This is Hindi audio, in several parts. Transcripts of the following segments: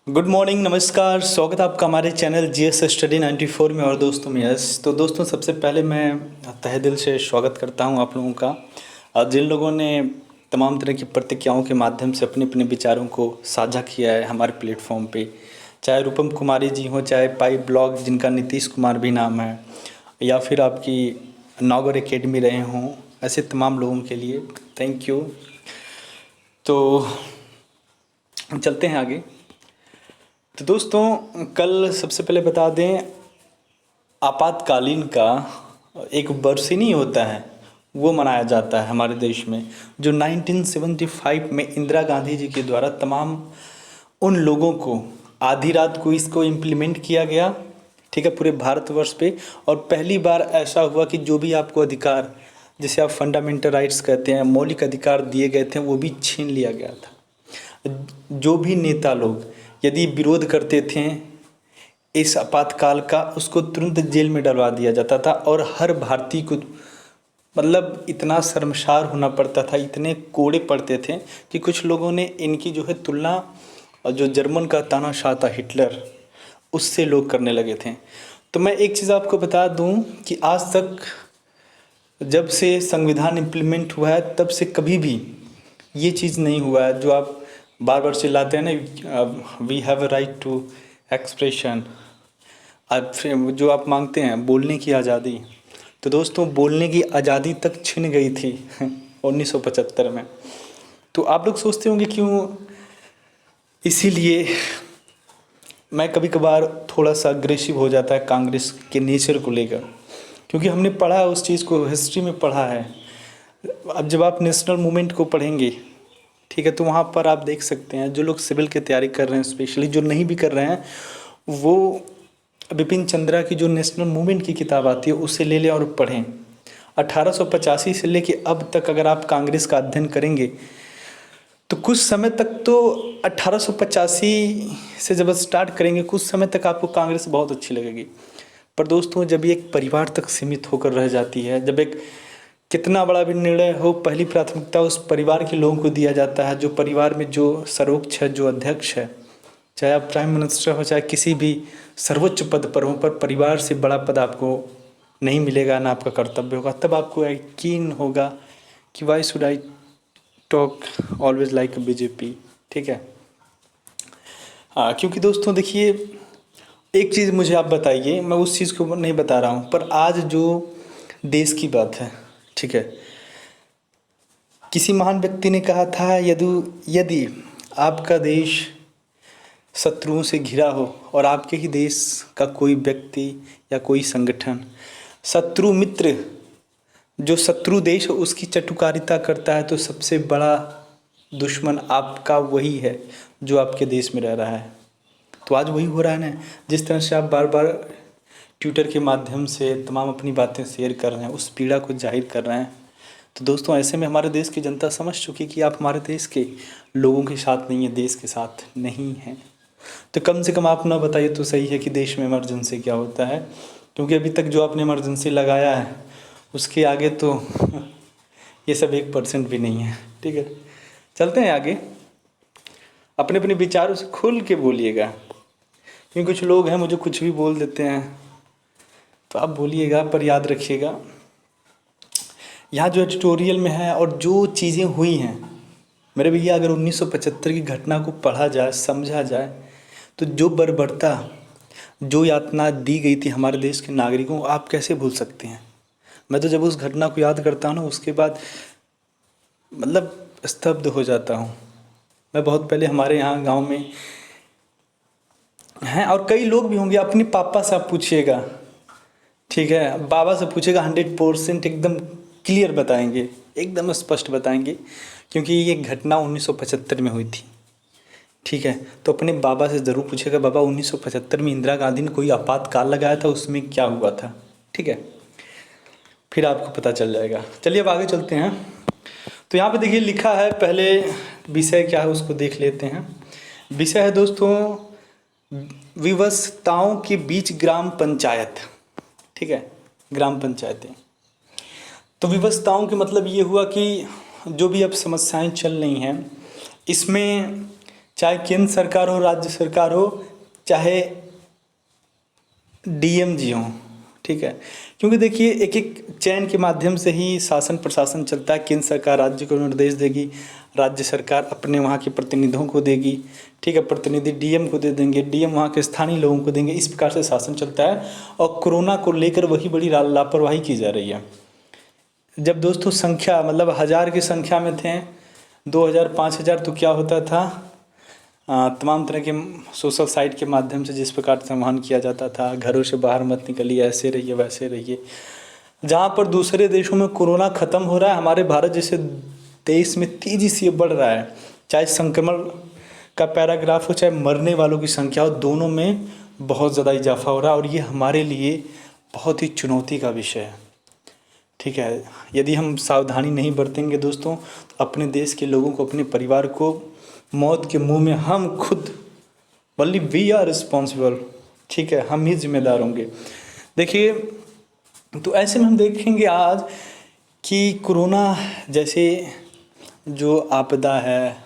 गुड मॉर्निंग, नमस्कार। स्वागत है आपका हमारे चैनल जीएस स्टडी 94 में। और दोस्तों में यस तो दोस्तों, सबसे पहले मैं तहे दिल से स्वागत करता हूं आप लोगों का। और जिन लोगों ने तमाम तरह की प्रतिक्रियाओं के माध्यम से अपने अपने विचारों को साझा किया है हमारे प्लेटफॉर्म पे, चाहे रूपम कुमारी जी हो, चाहे पाई ब्लॉग जिनका नीतीश कुमार भी नाम है, या फिर आपकी नागर एकेडमी रहे हों, ऐसे तमाम लोगों के लिए थैंक यू। तो चलते हैं आगे। तो दोस्तों, कल सबसे पहले बता दें, आपातकालीन का एक वर्ष ही नहीं होता है, वो मनाया जाता है हमारे देश में, जो 1975 में इंदिरा गांधी जी के द्वारा तमाम उन लोगों को आधी रात को इसको इम्प्लीमेंट किया गया, ठीक है, पूरे भारतवर्ष पे। और पहली बार ऐसा हुआ कि जो भी आपको अधिकार, जिसे आप फंडामेंटल राइट्स कहते हैं, मौलिक अधिकार दिए गए थे, वो भी छीन लिया गया था। जो भी नेता लोग यदि विरोध करते थे इस आपातकाल का, उसको तुरंत जेल में डलवा दिया जाता था। और हर भारतीय को मतलब इतना शर्मसार होना पड़ता था, इतने कोड़े पड़ते थे कि कुछ लोगों ने इनकी जो है तुलना, और जो जर्मन का तानाशाह था हिटलर, उससे लोग करने लगे थे। तो मैं एक चीज़ आपको बता दूं कि आज तक जब से संविधान इम्प्लीमेंट हुआ है, तब से कभी भी ये चीज़ नहीं हुआ है जो आप बार बार चिल्लाते हैं ना, we have a right to expression, जो आप मांगते हैं बोलने की आज़ादी। तो दोस्तों, बोलने की आज़ादी तक छिन गई थी 1975 में। तो आप लोग सोचते होंगे क्यों, इसीलिए मैं कभी कभार थोड़ा सा अग्रेसिव हो जाता है कांग्रेस के नेचर को लेकर, क्योंकि हमने पढ़ा है उस चीज़ को, हिस्ट्री में पढ़ा है। अब जब आप नेशनल मूवमेंट को पढ़ेंगे, ठीक है, तो वहाँ पर आप देख सकते हैं जो लोग सिविल की तैयारी कर रहे हैं, स्पेशली जो नहीं भी कर रहे हैं, वो बिपिन चंद्रा की जो नेशनल मूवमेंट की किताब आती है उसे ले लें और पढ़ें। 1885 से लेके अब तक अगर आप कांग्रेस का अध्ययन करेंगे तो कुछ समय तक तो 1885 से जब स्टार्ट करेंगे, कुछ समय तक आपको कांग्रेस बहुत अच्छी लगेगी। पर दोस्तों, जब ये एक परिवार तक सीमित होकर रह जाती है, जब एक कितना बड़ा भी निर्णय हो, पहली प्राथमिकता उस परिवार के लोगों को दिया जाता है, जो परिवार में जो सर्वोच्च है, जो अध्यक्ष है, चाहे आप प्राइम मिनिस्टर हो, चाहे किसी भी सर्वोच्च पद पर हो, पर परिवार से बड़ा पद आपको नहीं मिलेगा, ना आपका कर्तव्य होगा। तब आपको यकीन होगा कि why should I talk always like BJP, ठीक है। हाँ, क्योंकि दोस्तों देखिए, एक चीज़ मुझे आप बताइए, मैं उस चीज़ को नहीं बता रहा हूँ, पर आज जो देश की बात है, ठीक है, किसी महान व्यक्ति ने कहा था, यदि आपका देश शत्रुओं से घिरा हो और आपके ही देश का कोई व्यक्ति या कोई संगठन शत्रु मित्र, जो शत्रु देश है उसकी चटुकारिता करता है, तो सबसे बड़ा दुश्मन आपका वही है जो आपके देश में रह रहा है। तो आज वही हो रहा है ना, जिस तरह से आप बार बार ट्विटर के माध्यम से तमाम अपनी बातें शेयर कर रहे हैं, उस पीड़ा को जाहिर कर रहे हैं। तो दोस्तों, ऐसे में हमारे देश की जनता समझ चुकी कि आप हमारे देश के लोगों के साथ नहीं है, देश के साथ नहीं हैं। तो कम से कम आप ना बताइए तो सही है कि देश में इमरजेंसी क्या होता है, क्योंकि अभी तक जो आपने इमरजेंसी लगाया है उसके आगे तो ये सब 1% भी नहीं है, ठीक है। चलते हैं आगे। अपने अपने विचारों से खुल के बोलिएगा, क्योंकि कुछ लोग हैं मुझे कुछ भी बोल देते हैं, तो आप बोलिएगा, पर याद रखिएगा यहाँ जो एडिटोरियल में है और जो चीज़ें हुई हैं मेरे भैया, अगर 1975 की घटना को पढ़ा जाए, समझा जाए, तो जो बर्बरता, जो यातना दी गई थी हमारे देश के नागरिकों को, आप कैसे भूल सकते हैं। मैं तो जब उस घटना को याद करता हूँ ना, उसके बाद मतलब स्तब्ध हो जाता हूँ। मैं बहुत पहले हमारे यहाँ गांव में हैं, और कई लोग भी होंगे, अपने पापा से आप पूछिएगा, ठीक है, बाबा से पूछिएगा, 100% एकदम क्लियर बताएंगे, एकदम स्पष्ट बताएंगे, क्योंकि ये घटना 1975 में हुई थी, ठीक है। तो अपने बाबा से ज़रूर पूछिएगा, बाबा 1975 में इंदिरा गांधी ने कोई आपातकाल लगाया था, उसमें क्या हुआ था, ठीक है, फिर आपको पता चल जाएगा। चलिए अब आगे चलते हैं। तो यहाँ पे देखिए लिखा है, पहले विषय क्या है उसको देख लेते हैं। विषय है दोस्तों, विवशताओं के बीच ग्राम पंचायत, ठीक है, ग्राम पंचायतें। तो विवशताओं के मतलब ये हुआ कि जो भी अब समस्याएं चल रही हैं, इसमें चाहे केंद्र सरकार हो, राज्य सरकार हो, चाहे डीएमजी हो, ठीक है। क्योंकि देखिए एक एक चयन के माध्यम से ही शासन प्रशासन चलता है। केंद्र सरकार राज्य को निर्देश देगी, राज्य सरकार अपने वहाँ के प्रतिनिधियों को देगी, ठीक है, प्रतिनिधि डीएम को दे देंगे, डीएम वहाँ के स्थानीय लोगों को देंगे। इस प्रकार से शासन चलता है और कोरोना को लेकर वही बड़ी लापरवाही की जा रही है। जब दोस्तों संख्या मतलब 1000 की संख्या में थे, 2000 5000 तो क्या होता था, तमाम तरह के सोशल साइट के माध्यम से जिस प्रकार संवहन किया जाता था, घरों से बाहर मत निकलिए, ऐसे रहिए वैसे रहिए। जहाँ पर दूसरे देशों में कोरोना ख़त्म हो रहा है, हमारे भारत जैसे देश में तेज़ी से बढ़ रहा है। चाहे संक्रमण का पैराग्राफ हो, चाहे मरने वालों की संख्या हो, दोनों में बहुत ज़्यादा इजाफा हो रहा है और ये हमारे लिए बहुत ही चुनौती का विषय है, ठीक है। यदि हम सावधानी नहीं बरतेंगे दोस्तों, तो अपने देश के लोगों को, अपने परिवार को मौत के मुंह में हम खुद, ओनली वी आर रिस्पॉन्सिबल, ठीक है, हम ही जिम्मेदार होंगे। देखिए, तो ऐसे में हम देखेंगे आज कि कोरोना जैसे जो आपदा है,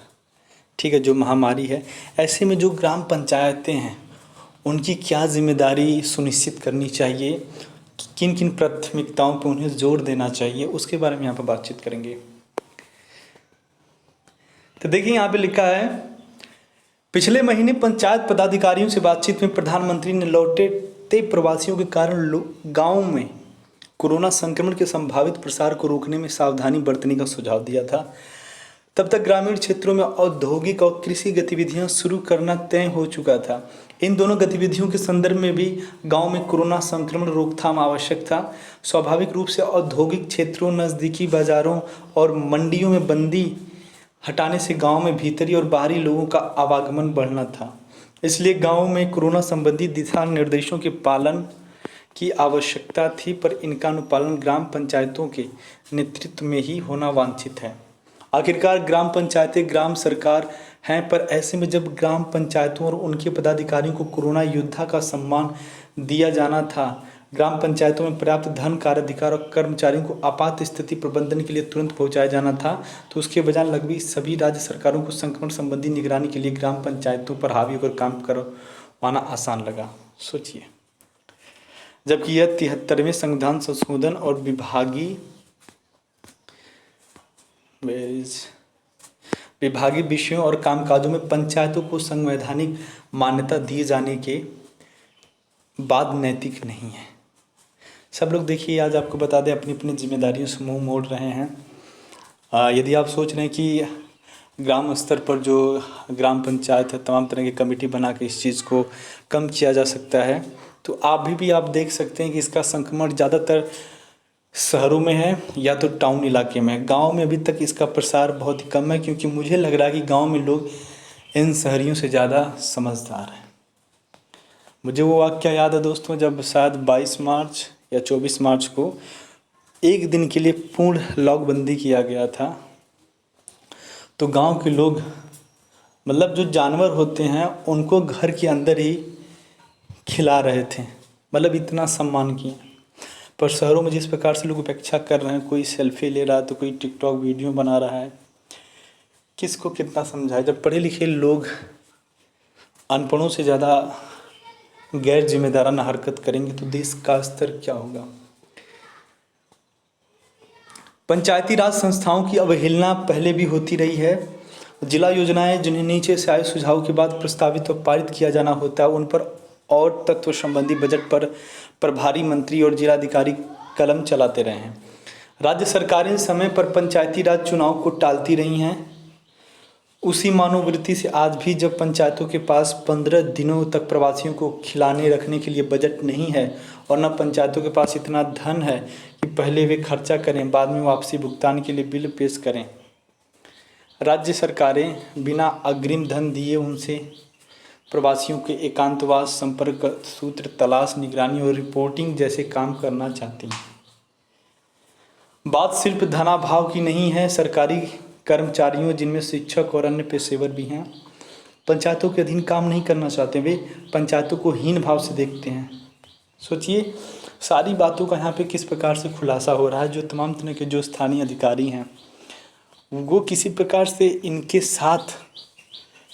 ठीक है, जो महामारी है, ऐसे में जो ग्राम पंचायतें हैं उनकी क्या जिम्मेदारी सुनिश्चित करनी चाहिए, किन किन प्राथमिकताओं पर उन्हें जोर देना चाहिए, उसके बारे में यहाँ पर बातचीत करेंगे। तो देखिए यहाँ पे लिखा है, पिछले महीने पंचायत पदाधिकारियों से बातचीत में प्रधानमंत्री ने लौटे प्रवासियों के कारण गाँव में कोरोना संक्रमण के संभावित प्रसार को रोकने में सावधानी बरतने का सुझाव दिया था। तब तक ग्रामीण क्षेत्रों में औद्योगिक और कृषि गतिविधियां शुरू करना तय हो चुका था। इन दोनों गतिविधियों के संदर्भ में भी गांव में कोरोना संक्रमण रोकथाम आवश्यक था। स्वाभाविक रूप से औद्योगिक क्षेत्रों, नज़दीकी बाजारों और मंडियों में बंदी हटाने से गांव में भीतरी और बाहरी लोगों का आवागमन बढ़ना था। इसलिए गांव में कोरोना संबंधी दिशा निर्देशों के पालन की आवश्यकता थी, पर इनका अनुपालन ग्राम पंचायतों के नेतृत्व में ही होना वांछित है। आखिरकार ग्राम पंचायतें ग्राम सरकार हैं, पर ऐसे में जब ग्राम पंचायतों और उनके पदाधिकारियों को कोरोना योद्धा का सम्मान दिया जाना था, ग्राम पंचायतों में पर्याप्त धन, कार्याधिकार और कर्मचारियों को आपात स्थिति प्रबंधन के लिए तुरंत पहुंचाया जाना था, तो उसके बजाय लगभग सभी राज्य सरकारों को संक्रमण संबंधी निगरानी के लिए ग्राम पंचायतों पर हावी होकर काम करवाना आसान लगा। सोचिए, जबकि यह 73वें संविधान संशोधन और विभागीय विषयों और कामकाजों में पंचायतों को संवैधानिक मान्यता दिए जाने के बाद नैतिक नहीं है। सब लोग देखिए, आज आपको बता दें, अपनी अपनी जिम्मेदारियों से मुंह मोड़ रहे हैं। यदि आप सोच रहे हैं कि ग्राम स्तर पर जो ग्राम पंचायत है, तमाम तरह की कमेटी बना के इस चीज़ को कम किया जा सकता है, तो आप देख सकते हैं कि इसका संक्रमण ज़्यादातर शहरों में है या तो टाउन इलाके में है। गांव में अभी तक इसका प्रसार बहुत ही कम है, क्योंकि मुझे लग रहा है कि गांव में लोग इन शहरियों से ज़्यादा समझदार हैं। मुझे वो वाक़या याद है दोस्तों, जब शायद 22 मार्च या 24 मार्च को एक दिन के लिए पूर्ण लॉकबंदी किया गया था, तो गांव के लोग, मतलब जो जानवर होते हैं, उनको घर के अंदर ही खिला रहे थे, मतलब इतना सम्मान किया। पर शहरों में जिस प्रकार से लोग उपेक्षा कर रहे हैं, कोई सेल्फी ले रहा है तो कोई टिकटॉक वीडियो बना रहा है, किसको कितना समझाए। जब पढ़े लिखे लोग अनपढ़ों से ज़्यादा गैर जिम्मेदाराना हरकत करेंगे तो देश का स्तर क्या होगा। पंचायती राज संस्थाओं की अवहेलना पहले भी होती रही है। जिला योजनाएं जिन्हें नीचे से आए सुझाव के बाद प्रस्तावित और पारित किया जाना होता है, उन पर और तत्व संबंधी बजट पर प्रभारी मंत्री और जिलाधिकारी कलम चलाते रहे हैं। राज्य सरकारें समय पर पंचायती राज चुनाव को टालती रही हैं। उसी मनोवृत्ति से आज भी जब पंचायतों के पास 15 दिनों तक प्रवासियों को खिलाने रखने के लिए बजट नहीं है और न पंचायतों के पास इतना धन है कि पहले वे खर्चा करें, बाद में वापसी भुगतान के लिए बिल पेश करें, राज्य सरकारें बिना अग्रिम धन दिए उनसे प्रवासियों के एकांतवास, संपर्क सूत्र तलाश, निगरानी और रिपोर्टिंग जैसे काम करना चाहती हैं। बात सिर्फ धनाभाव की नहीं है। सरकारी कर्मचारियों, जिनमें शिक्षक और अन्य पेशेवर भी हैं, पंचायतों के अधीन काम नहीं करना चाहते। वे पंचायतों को हीन भाव से देखते हैं। सोचिए, सारी बातों का यहाँ पे किस प्रकार से खुलासा हो रहा है। जो तमाम तरह के जो स्थानीय अधिकारी हैं, वो किसी प्रकार से इनके साथ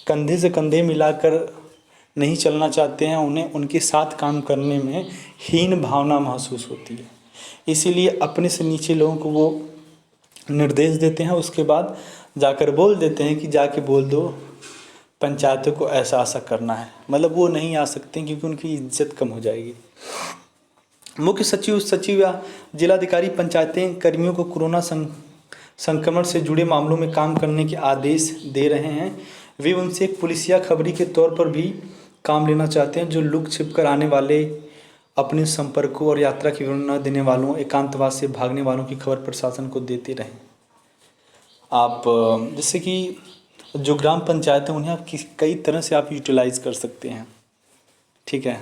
कंधे से कंधे मिलाकर नहीं चलना चाहते हैं, उन्हें उनके साथ काम करने में हीन भावना महसूस होती है। इसीलिए अपने से नीचे लोगों को वो निर्देश देते हैं, उसके बाद जाकर बोल देते हैं कि जाके बोल दो पंचायतों को ऐसा ऐसा करना है। मतलब वो नहीं आ सकते क्योंकि उनकी इज्जत कम हो जाएगी। मुख्य सचिव, सचिव या जिलाधिकारी पंचायतें कर्मियों को कोरोना संक्रमण से जुड़े मामलों में काम करने के आदेश दे रहे हैं। वे उनसे एक पुलिसिया खबरी के तौर पर भी काम लेना चाहते हैं। जो लुक छिप कर आने वाले, अपने संपर्कों और यात्रा की विवरण न देने वालों, एकांतवास से भागने वालों की खबर प्रशासन को देते रहें। आप जैसे कि जो ग्राम पंचायत है उन्हें आप कई तरह से आप यूटिलाइज कर सकते हैं, ठीक है।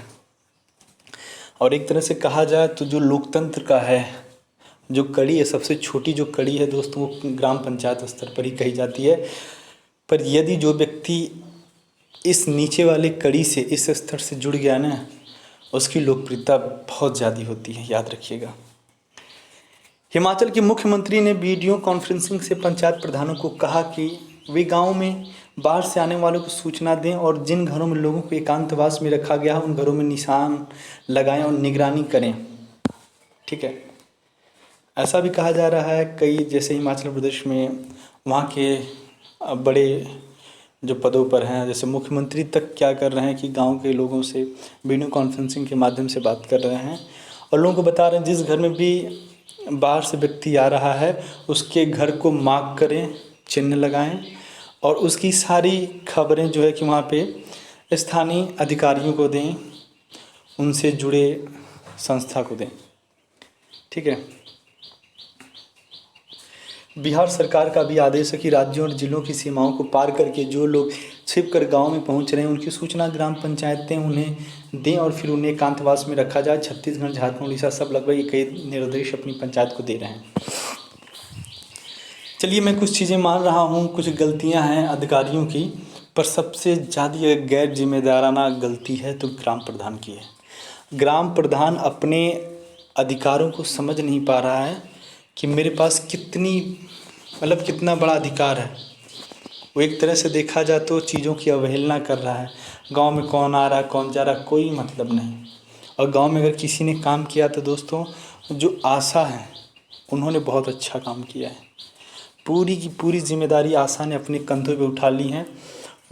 और एक तरह से कहा जाए तो जो लोकतंत्र का है जो कड़ी है, सबसे छोटी जो कड़ी है दोस्तों, वो ग्राम पंचायत स्तर पर ही कही जाती है। पर यदि जो व्यक्ति इस नीचे वाले कड़ी से, इस स्तर से जुड़ गया ना, उसकी लोकप्रियता बहुत ज़्यादा होती है, याद रखिएगा। हिमाचल के मुख्यमंत्री ने वीडियो कॉन्फ्रेंसिंग से पंचायत प्रधानों को कहा कि वे गांव में बाहर से आने वालों को सूचना दें और जिन घरों में लोगों को एकांतवास में रखा गया है उन घरों में निशान लगाएं और निगरानी करें, ठीक है। ऐसा भी कहा जा रहा है कई, जैसे हिमाचल प्रदेश में वहाँ के बड़े जो पदों पर हैं, जैसे मुख्यमंत्री तक क्या कर रहे हैं कि गांव के लोगों से वीडियो कॉन्फ्रेंसिंग के माध्यम से बात कर रहे हैं और लोगों को बता रहे हैं जिस घर में भी बाहर से व्यक्ति आ रहा है उसके घर को मार्क करें, चिन्ह लगाएं और उसकी सारी खबरें जो है कि वहाँ पे स्थानीय अधिकारियों को दें, उनसे जुड़े संस्था को दें, ठीक है। बिहार सरकार का भी आदेश है कि राज्यों और जिलों की सीमाओं को पार करके जो लोग छिपकर गांव में पहुंच रहे हैं उनकी सूचना ग्राम पंचायतें उन्हें दें और फिर उन्हें एकांतवास में रखा जाए। छत्तीसगढ़, झारखंड, उड़ीसा सब लगभग कई निर्देश अपनी पंचायत को दे रहे हैं। चलिए, मैं कुछ चीज़ें मान रहा हूँ, कुछ गलतियाँ हैं अधिकारियों की, पर सबसे ज़्यादा गैर जिम्मेदाराना गलती है तो ग्राम प्रधान की है। ग्राम प्रधान अपने अधिकारों को समझ नहीं पा रहा है कि मेरे पास कितना बड़ा अधिकार है। वो एक तरह से देखा जाए तो चीज़ों की अवहेलना कर रहा है। गांव में कौन आ रहा है, कौन जा रहा है, कोई मतलब नहीं। और गांव में अगर किसी ने काम किया तो दोस्तों जो आशा है उन्होंने बहुत अच्छा काम किया है। पूरी की पूरी जिम्मेदारी आशा ने अपने कंधों पे उठा ली है।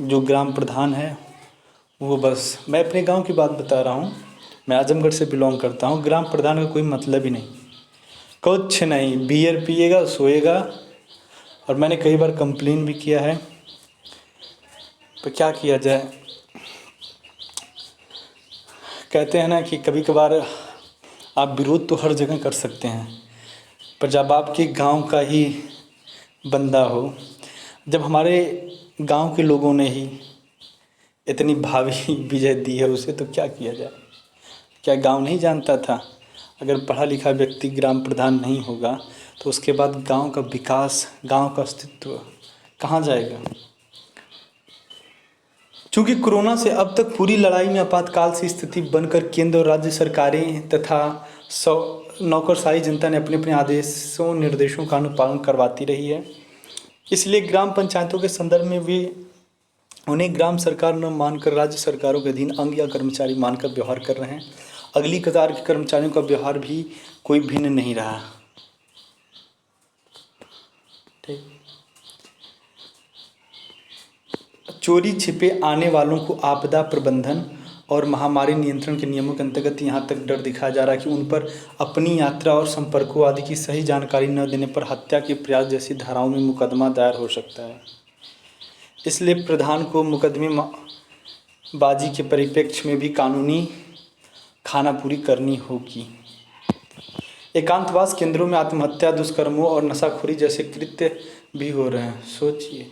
जो ग्राम प्रधान है वो बस, मैं अपने गांव की बात बता रहा हूँ, मैं आजमगढ़ से बिलोंग करता हूँ। ग्राम प्रधान का कोई मतलब ही नहीं, कुछ नहीं, बियर पिएगा, सोएगा। और मैंने कई बार कंप्लेन भी किया है, पर क्या किया जाए। कहते हैं ना कि कभी कभार आप विरोध तो हर जगह कर सकते हैं, पर जब आपके गांव का ही बंदा हो, जब हमारे गांव के लोगों ने ही इतनी भावी विजय दी है उसे, तो क्या किया जाए। क्या गांव नहीं जानता था अगर पढ़ा लिखा व्यक्ति ग्राम प्रधान नहीं होगा तो उसके बाद गांव का विकास, गांव का अस्तित्व कहाँ जाएगा। चूँकि कोरोना से अब तक पूरी लड़ाई में आपातकाल से स्थिति बनकर केंद्र और राज्य सरकारें तथा नौकरशाही जनता ने अपने अपने आदेशों निर्देशों का अनुपालन करवाती रही है। इसलिए ग्राम पंचायतों के संदर्भ में भी उन्हें ग्राम सरकार न मानकर राज्य सरकारों के अधीन अंग या कर्मचारी मानकर व्यवहार कर रहे हैं। अगली कतार के कर्मचारियों का व्यवहार भी कोई भिन्न नहीं रहा, ठीक। चोरी छिपे आने वालों को आपदा प्रबंधन और महामारी नियंत्रण के नियमों के अंतर्गत यहाँ तक डर दिखाया जा रहा है कि उन पर अपनी यात्रा और संपर्कों आदि की सही जानकारी न देने पर हत्या के प्रयास जैसी धाराओं में मुकदमा दायर हो सकता है। इसलिए प्रधान को मुकदमेबाजी के परिप्रेक्ष्य में भी कानूनी खानापूरी करनी होगी। एकांतवास केंद्रों में आत्महत्या, दुष्कर्मों और नशाखोरी जैसे कृत्य भी हो रहे हैं। सोचिए,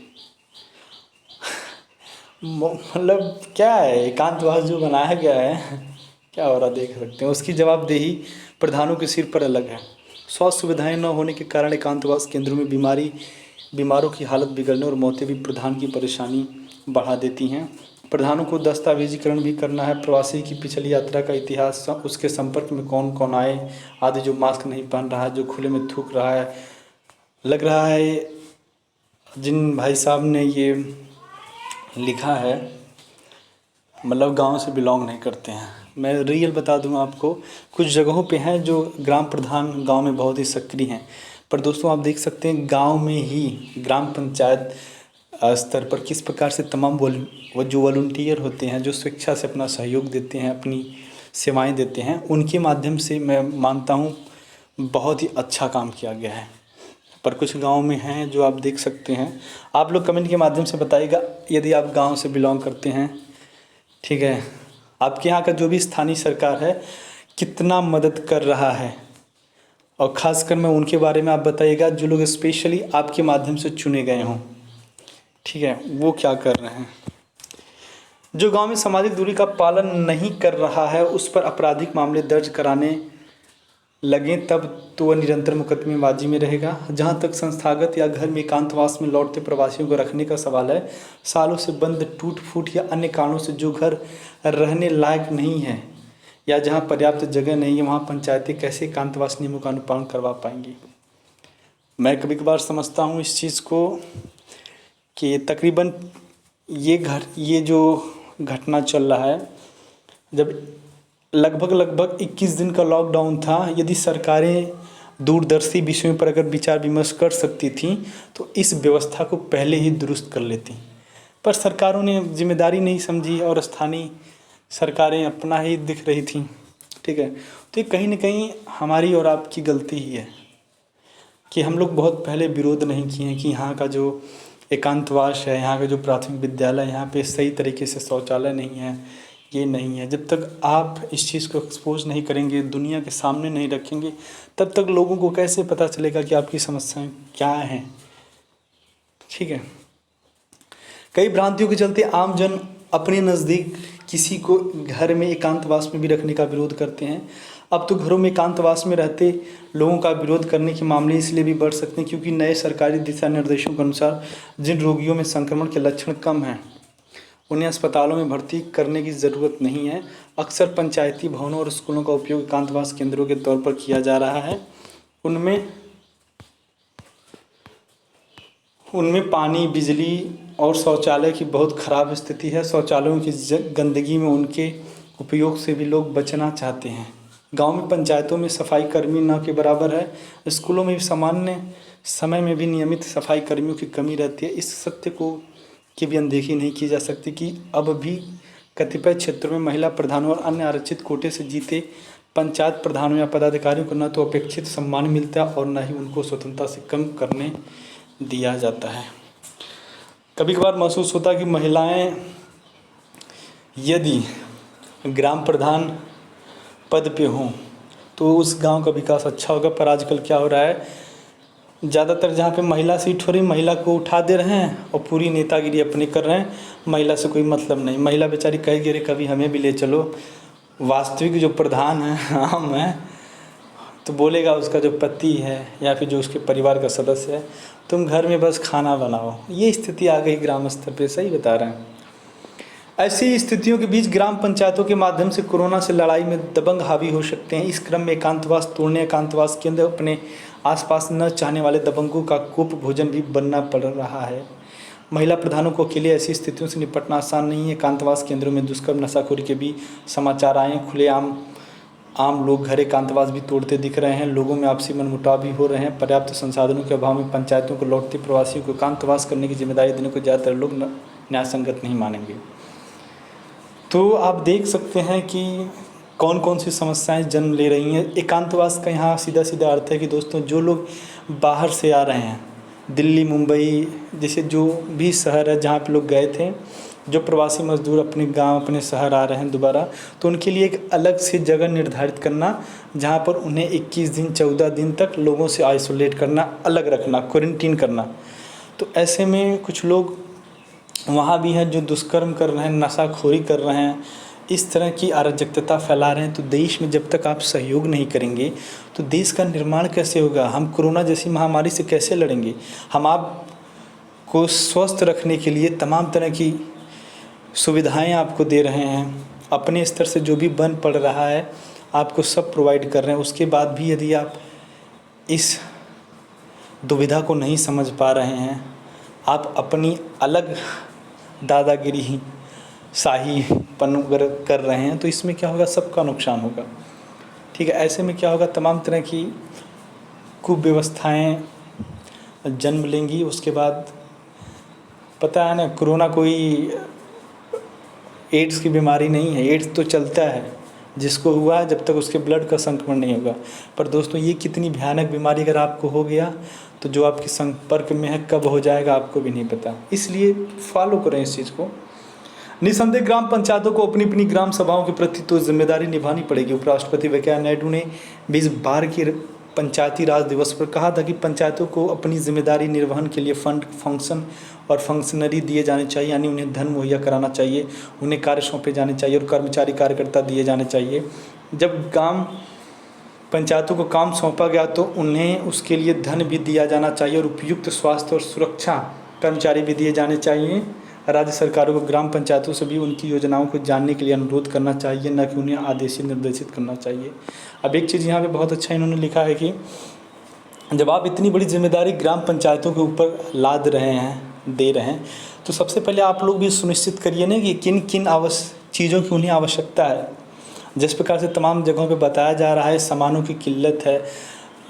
मतलब क्या है एकांतवास जो बनाया गया है, क्या हो रहा देख सकते हैं। उसकी जवाबदेही प्रधानों के सिर पर अलग है। स्वास्थ्य सुविधाएं न होने के कारण एकांतवास केंद्रों में बीमारों की हालत बिगड़ने और मौतें भी प्रधान की परेशानी बढ़ा देती हैं। प्रधानों को दस्तावेजीकरण भी करना है, प्रवासी की पिछली यात्रा का इतिहास, उसके संपर्क में कौन कौन आए आदि, जो मास्क नहीं पहन रहा है, जो खुले में थूक रहा है। लग रहा है जिन भाई साहब ने ये लिखा है, मतलब गांव से बिलोंग नहीं करते हैं। मैं रियल बता दूं आपको, कुछ जगहों पे हैं जो ग्राम प्रधान गांव में बहुत ही सक्रिय हैं, पर दोस्तों आप देख सकते हैं गांव में ही ग्राम पंचायत स्तर पर किस प्रकार से तमाम वो जो वॉलंटियर होते हैं, जो स्वेच्छा से अपना सहयोग देते हैं, अपनी सेवाएं देते हैं, उनके माध्यम से मैं मानता हूँ बहुत ही अच्छा काम किया गया है। पर कुछ गांव में हैं जो आप देख सकते हैं। आप लोग कमेंट के माध्यम से बताइएगा यदि आप गांव से बिलोंग करते हैं, ठीक है, आपके यहाँ का जो भी स्थानीय सरकार है कितना मदद कर रहा है, और ख़ासकर मैं उनके बारे में आप बताइएगा जो लोग स्पेशली आपके माध्यम से चुने गए हों, ठीक है, वो क्या कर रहे हैं। जो गांव में सामाजिक दूरी का पालन नहीं कर रहा है उस पर आपराधिक मामले दर्ज कराने लगें तब तो वह निरंतर मुकदमेबाजी में रहेगा। जहां तक संस्थागत या घर में एकांतवास में लौटते प्रवासियों को रखने का सवाल है, सालों से बंद, टूट फूट या अन्य कारणों से जो घर रहने लायक नहीं है या जहां पर्याप्त जगह नहीं है, वहां पंचायतें कैसे एकांतवास नियमों का अनुपालन करवा पाएंगी। मैं कभी कभार समझता हूँ इस चीज़ को कि तकरीबन ये जो घटना चल रहा है, जब लगभग 21 दिन का लॉकडाउन था, यदि सरकारें दूरदर्शी विषयों पर अगर विचार विमर्श कर सकती थीं तो इस व्यवस्था को पहले ही दुरुस्त कर लेती, पर सरकारों ने जिम्मेदारी नहीं समझी और स्थानीय सरकारें अपना ही दिख रही थीं, ठीक है। तो ये कहीं ना कहीं हमारी और आपकी गलती ही है कि हम लोग बहुत पहले विरोध नहीं किए हैं कि यहाँ का जो एकांतवास है, यहाँ का जो प्राथमिक विद्यालय, यहाँ पे सही तरीके से शौचालय नहीं है, ये नहीं है। जब तक आप इस चीज़ को एक्सपोज नहीं करेंगे, दुनिया के सामने नहीं रखेंगे, तब तक लोगों को कैसे पता चलेगा कि आपकी समस्याएं क्या हैं, ठीक है। कई भ्रांतियों के चलते आम जन अपने नज़दीक किसी को घर में एकांतवास में भी रखने का विरोध करते हैं। अब तो घरों में एकांतवास में रहते लोगों का विरोध करने के मामले इसलिए भी बढ़ सकते हैं क्योंकि नए सरकारी दिशा निर्देशों के अनुसार जिन रोगियों में संक्रमण के लक्षण कम हैं उन्हें अस्पतालों में भर्ती करने की ज़रूरत नहीं है। अक्सर पंचायती भवनों और स्कूलों का उपयोग एकांतवास केंद्रों के तौर पर किया जा रहा है। उनमें पानी, बिजली और शौचालय की बहुत ख़राब स्थिति है। शौचालयों की गंदगी में उनके उपयोग से भी लोग बचना चाहते हैं। गांव में पंचायतों में सफाई कर्मी न के बराबर है। स्कूलों में भी सामान्य समय में भी नियमित सफाई कर्मियों की कमी रहती है। इस सत्य को की भी अनदेखी नहीं की जा सकती कि अब भी कतिपय क्षेत्रों में महिला प्रधानों और अन्य आरक्षित कोटे से जीते पंचायत प्रधानों या पदाधिकारियों को न तो अपेक्षित सम्मान मिलता और न ही उनको स्वतंत्रता से कम करने दिया जाता है। कभी कभार महसूस होता है कि महिलाएं यदि ग्राम प्रधान पद पे हों तो उस गांव का विकास अच्छा होगा, पर आजकल क्या हो रहा है, ज़्यादातर जहाँ पे महिला सीट हो रही, महिला को उठा दे रहे हैं और पूरी नेतागिरी अपनी कर रहे हैं, महिला से कोई मतलब नहीं। महिला बेचारी कहेगी अरे कभी हमें भी ले चलो। वास्तविक जो प्रधान है हम हैं तो बोलेगा उसका जो पति है या फिर जो उसके परिवार का सदस्य है, तुम घर में बस खाना बनाओ। ये स्थिति आ गई ग्राम स्तर पे, सही बता रहे हैं। ऐसी स्थितियों के बीच ग्राम पंचायतों के माध्यम से कोरोना से लड़ाई में दबंग हावी हो सकते हैं। इस क्रम में एकांतवास तोड़ने, एकांतवास केंद्र अपने आसपास न चाहने वाले दबंगों का कुप भोजन भी बनना पड़ रहा है। महिला प्रधानों को अकेले ऐसी स्थितियों से निपटना आसान नहीं है। एकांतवास केंद्रों में दुष्कर्म, नशाखोरी के भी समाचार आए। खुलेआम लोग घर एकांतवास भी तोड़ते दिख रहे हैं। लोगों में आपसी मनमुटाव भी हो रहे हैं। पर्याप्त संसाधनों के अभाव में पंचायतों को लौटते प्रवासियों को एकांतवास करने की जिम्मेदारी देने को ज़्यादातर लोग न्यायसंगत नहीं मानेंगे। तो आप देख सकते हैं कि कौन कौन सी समस्याएं जन्म ले रही हैं। एकांतवास का यहाँ सीधा सीधा अर्थ है कि दोस्तों जो लोग बाहर से आ रहे हैं, दिल्ली, मुंबई जैसे जो भी शहर है जहाँ पे लोग गए थे, जो प्रवासी मजदूर अपने गांव, अपने शहर आ रहे हैं दोबारा, तो उनके लिए एक अलग से जगह निर्धारित करना जहाँ पर उन्हें 21 दिन 14 दिन तक लोगों से आइसोलेट करना, अलग रखना, क्वारंटीन करना। तो ऐसे में कुछ लोग वहाँ भी हैं जो दुष्कर्म कर रहे हैं, नशाखोरी कर रहे हैं, इस तरह की अराजकता फैला रहे हैं। तो देश में जब तक आप सहयोग नहीं करेंगे तो देश का निर्माण कैसे होगा? हम कोरोना जैसी महामारी से कैसे लड़ेंगे? हम आपको स्वस्थ रखने के लिए तमाम तरह की सुविधाएं आपको दे रहे हैं, अपने स्तर से जो भी बन पड़ रहा है आपको सब प्रोवाइड कर रहे हैं। उसके बाद भी यदि आप इस दुविधा को नहीं समझ पा रहे हैं, आप अपनी अलग दादागिरी शाहीपन अगर कर रहे हैं तो इसमें क्या होगा, सबका नुकसान होगा। ठीक है, ऐसे में क्या होगा, तमाम तरह की कुव्यवस्थाएँ जन्म लेंगी। उसके बाद पता है ना, कोरोना कोई एड्स की बीमारी नहीं है, एड्स तो चलता है, जिसको हुआ जब तक उसके ब्लड का संक्रमण नहीं होगा। पर दोस्तों ये कितनी भयानक बीमारी अगर आपको हो गया तो जो आपके संपर्क में है कब हो जाएगा आपको भी नहीं पता। इसलिए फॉलो करें इस चीज़ को। निसंदेह ग्राम पंचायतों को अपनी अपनी ग्राम सभाओं के प्रति तो जिम्मेदारी निभानी पड़ेगी। उपराष्ट्रपति वेंकैया नायडू ने 2012 के पंचायती राज दिवस पर कहा था कि पंचायतों को अपनी जिम्मेदारी निर्वहन के लिए फंड, फंक्शन और फंक्शनरी दिए जाने चाहिए, यानी उन्हें धन मुहैया कराना चाहिए, उन्हें कार्य सौंपे जाने चाहिए और कर्मचारी कार्यकर्ता दिए जाने चाहिए। जब ग्राम पंचायतों को काम सौंपा गया तो उन्हें उसके लिए धन भी दिया जाना चाहिए और उपयुक्त स्वास्थ्य और सुरक्षा कर्मचारी भी दिए जाने चाहिए। राज्य सरकारों को ग्राम पंचायतों से भी उनकी योजनाओं को जानने के लिए अनुरोध करना चाहिए, न कि उन्हें आदेशित निर्देशित करना चाहिए। अब एक चीज़ यहाँ पे बहुत अच्छा इन्होंने लिखा है कि जब आप इतनी बड़ी जिम्मेदारी ग्राम पंचायतों के ऊपर लाद रहे हैं, दे रहे हैं, तो सबसे पहले आप लोग भी सुनिश्चित करिए ना कि किन किन चीज़ों की उन्हें आवश्यकता है। जिस प्रकार से तमाम जगहों पे बताया जा रहा है सामानों की किल्लत है,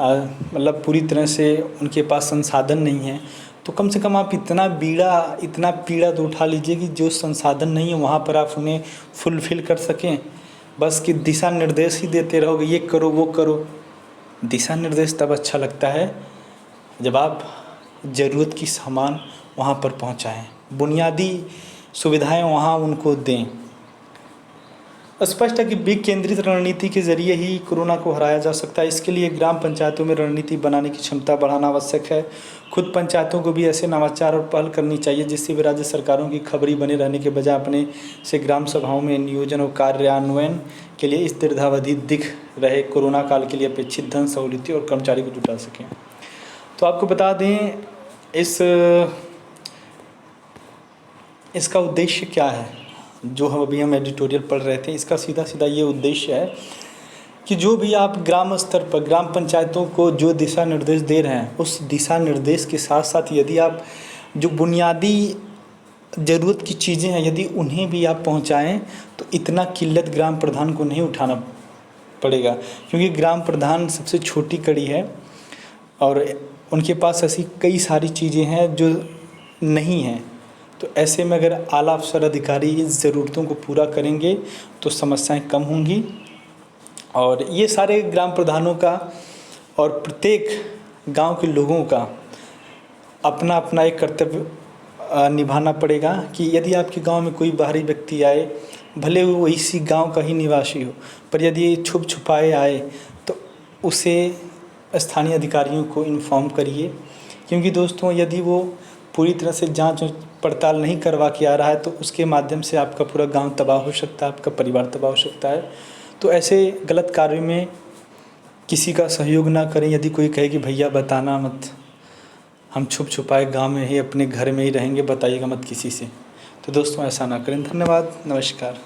मतलब पूरी तरह से उनके पास संसाधन नहीं है, तो कम से कम आप इतना पीड़ा तो उठा लीजिए कि जो संसाधन नहीं है वहाँ पर आप उन्हें फुलफ़िल कर सकें। बस कि दिशा निर्देश ही देते रहोगे, ये करो वो करो। दिशा निर्देश तब अच्छा लगता है जब आप ज़रूरत की सामान वहाँ पर पहुँचाएँ, बुनियादी सुविधाएं वहाँ उनको दें। स्पष्ट है कि विकेंद्रित रणनीति के जरिए ही कोरोना को हराया जा सकता है। इसके लिए ग्राम पंचायतों में रणनीति बनाने की क्षमता बढ़ाना आवश्यक है। खुद पंचायतों को भी ऐसे नवाचार और पहल करनी चाहिए जिससे वे राज्य सरकारों की खबरी बने रहने के बजाय अपने से ग्राम सभाओं में नियोजन और कार्यान्वयन के लिए इस दीर्घावधि दिख रहे कोरोना काल के लिए अपेक्षित धन, सहूलियतें और कर्मचारी को जुटा सकें। तो आपको बता दें इसका उद्देश्य क्या है, जो हम एडिटोरियल पढ़ रहे थे, इसका सीधा सीधा ये उद्देश्य है कि जो भी आप ग्राम स्तर पर ग्राम पंचायतों को जो दिशा निर्देश दे रहे हैं, उस दिशा निर्देश के साथ साथ यदि आप जो बुनियादी ज़रूरत की चीज़ें हैं यदि उन्हें भी आप पहुंचाएं तो इतना किल्लत ग्राम प्रधान को नहीं उठाना पड़ेगा, क्योंकि ग्राम प्रधान सबसे छोटी कड़ी है और उनके पास ऐसी कई सारी चीज़ें हैं जो नहीं हैं। तो ऐसे में अगर आला अफसर अधिकारी इस ज़रूरतों को पूरा करेंगे तो समस्याएं कम होंगी। और ये सारे ग्राम प्रधानों का और प्रत्येक गांव के लोगों का अपना अपना एक कर्तव्य निभाना पड़ेगा कि यदि आपके गांव में कोई बाहरी व्यक्ति आए, भले वो इसी गांव का ही निवासी हो, पर यदि छुप छुपाए आए तो उसे स्थानीय अधिकारियों को इन्फॉर्म करिए, क्योंकि दोस्तों यदि वो पूरी तरह से जांच पड़ताल नहीं करवा के आ रहा है तो उसके माध्यम से आपका पूरा गांव तबाह हो सकता है, आपका परिवार तबाह हो सकता है। तो ऐसे गलत कार्य में किसी का सहयोग ना करें। यदि कोई कहे कि भैया बताना मत, हम छुप छुपाए गांव में ही अपने घर में ही रहेंगे, बताइएगा मत किसी से, तो दोस्तों ऐसा ना करें। धन्यवाद, नमस्कार।